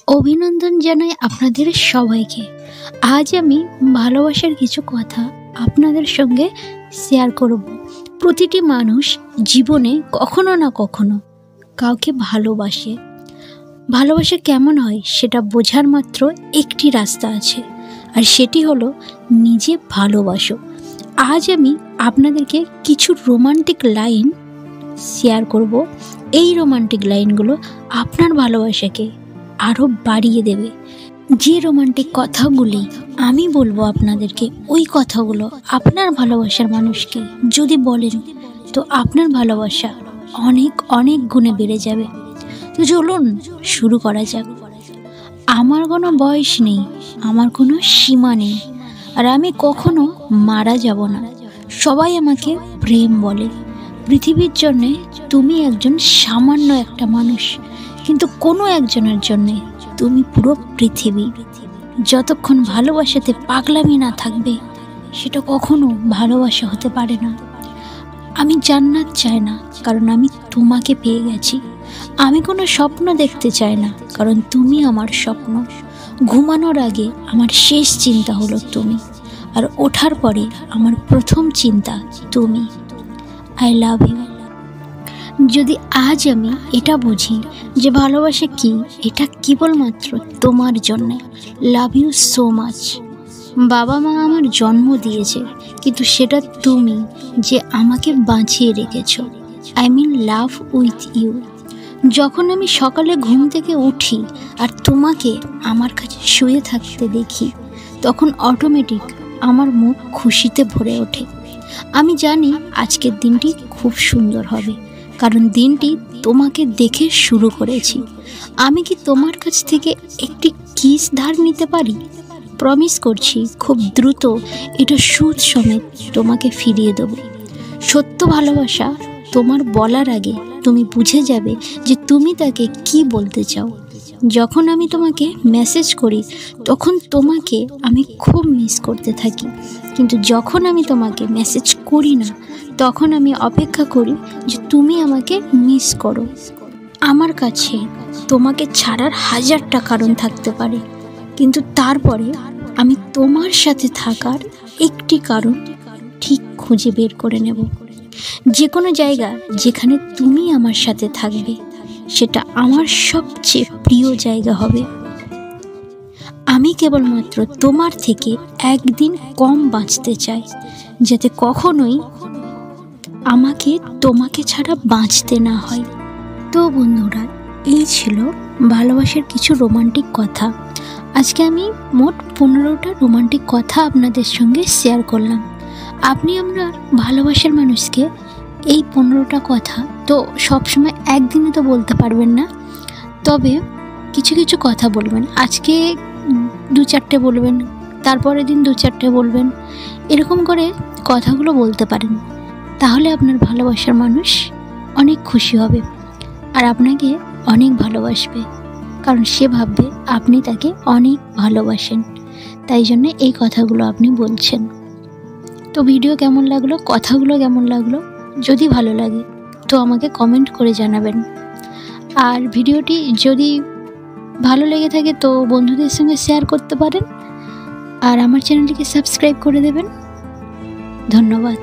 অভিনন্দন জানাই আপনাদের সবাইকে। আজ আমি ভালোবাসার কিছু কথা আপনাদের সঙ্গে শেয়ার করব। প্রতিটি মানুষ জীবনে কখনো না কখনো কাউকে ভালোবাসে। ভালোবাসা কেমন হয় সেটা বোঝার মাত্র একটি রাস্তা আছে, আর সেটি হলো নিজে ভালোবাসো। আজ আমি আপনাদেরকে কিছু রোমান্টিক লাইন শেয়ার করব। এই রোমান্টিক লাইনগুলো আপনার ভালোবাসাকে আরও বাড়িয়ে দেবে। যে রোমান্টিক কথাগুলি আমি বলবো আপনাদেরকে, ওই কথাগুলো আপনার ভালোবাসার মানুষকে যদি বলেন তো আপনার ভালোবাসা অনেক অনেক গুণে বেড়ে যাবে। তো চলুন শুরু করা যাক। আমার কোনো বয়স নেই, আমার কোনো সীমা নেই, আর আমি কখনো মারা যাব না। সবাই আমাকে প্রেম বলে। পৃথিবীর জন্যে তুমি একজন সামান্য একটা মানুষ, কিন্তু কোনো একজনের জন্যে তুমি পুরো পৃথিবী। যতক্ষণ ভালোবাসাতে পাগলামি না থাকবে সেটা কখনো ভালোবাসা হতে পারে না। আমি জান্নাত চাই না, কারণ আমি তোমাকে পেয়ে গেছি। আমি কোনো স্বপ্ন দেখতে চাই না, কারণ তুমি আমার স্বপ্ন। ঘুমানোর আগে আমার শেষ চিন্তা হলো তুমি, আর ওঠার পরে আমার প্রথম চিন্তা তুমি। I love you. যদি আজ আমি এটা বুঝি যে ভালোবাসা কি, এটা কেবলমাত্র তোমার জন্যে। Love you so much. বাবা মা আমার জন্ম দিয়েছে, কিন্তু সেটা তুমি যে আমাকে বাঁচিয়ে রেখেছ। I mean love with you. যখন আমি সকালে ঘুম থেকে উঠি আর তোমাকে আমার কাছে শুয়ে থাকতে দেখি, তখন অটোমেটিক আমার মুখ খুশিতে ভরে ওঠে। আমি জানি আজকের দিনটি খুব সুন্দর হবে, কারণ দিনটি তোমাকে দেখে শুরু করেছি। আমি কি তোমার কাছ থেকে একটি কিস ধার নিতে পারি? প্রমিস করছি খুব দ্রুত এটা সুদ সমেত তোমাকে ফিরিয়ে দেব। সত্য ভালোবাসা তোমার বলার আগে তুমি বুঝে যাবে যে তুমি তাকে কি বলতে চাও। যখন আমি তোমাকে মেসেজ করি তখন তোমাকে আমি খুব মিস করতে থাকি, কিন্তু যখন আমি তোমাকে মেসেজ করি না তখন আমি অপেক্ষা করি যে তুমি আমাকে মিস করো। আমার কাছে তোমাকে ছাড়ার হাজারটা কারণ থাকতে পারে, কিন্তু তারপরে আমি তোমার সাথে থাকার একটি কারণ ঠিক খুঁজে বের করে নেব। যে কোনো জায়গা যেখানে তুমি আমার সাথে থাকবে সেটা আমার সবচেয়ে প্রিয় জায়গা হবে। আমি কেবলমাত্র তোমার থেকে একদিন কম বাঁচতে চাই, যাতে কখনোই আমাকে তোমাকে ছাড়া বাঁচতে না হয়। তো বন্ধুরা, এই ছিল ভালোবাসার কিছু রোমান্টিক কথা। আজকে আমি মোট 15টা রোমান্টিক কথা আপনাদের সঙ্গে শেয়ার করলাম। আপনি আপনার ভালোবাসার মানুষকে এই 15টা কথা তো সবসময় একদিনে তো বলতে পারবেন না, তবে কিছু কিছু কথা বলবেন। আজকে 2-4টে বলবেন, তারপরের দিন 2-4টে বলবেন, এরকম করে কথাগুলো বলতে পারেন। তাহলে আপনার ভালোবাসার মানুষ অনেক খুশি হবে আর আপনাকে অনেক ভালোবাসবে, কারণ সে ভাববে আপনি তাকে অনেক ভালোবাসেন। তাই জন্য এই কথাগুলো আপনি বলছেন। তো ভিডিও কেমন লাগলো, কথাগুলো কেমন লাগলো, যদি ভালো লাগে তো আমাকে কমেন্ট করে জানাবেন। আর ভিডিওটি যদি ভালো লেগে থাকে তো বন্ধুদের সঙ্গে শেয়ার করতে পারেন, আর আমার চ্যানেলটিকে সাবস্ক্রাইব করে দেবেন। ধন্যবাদ।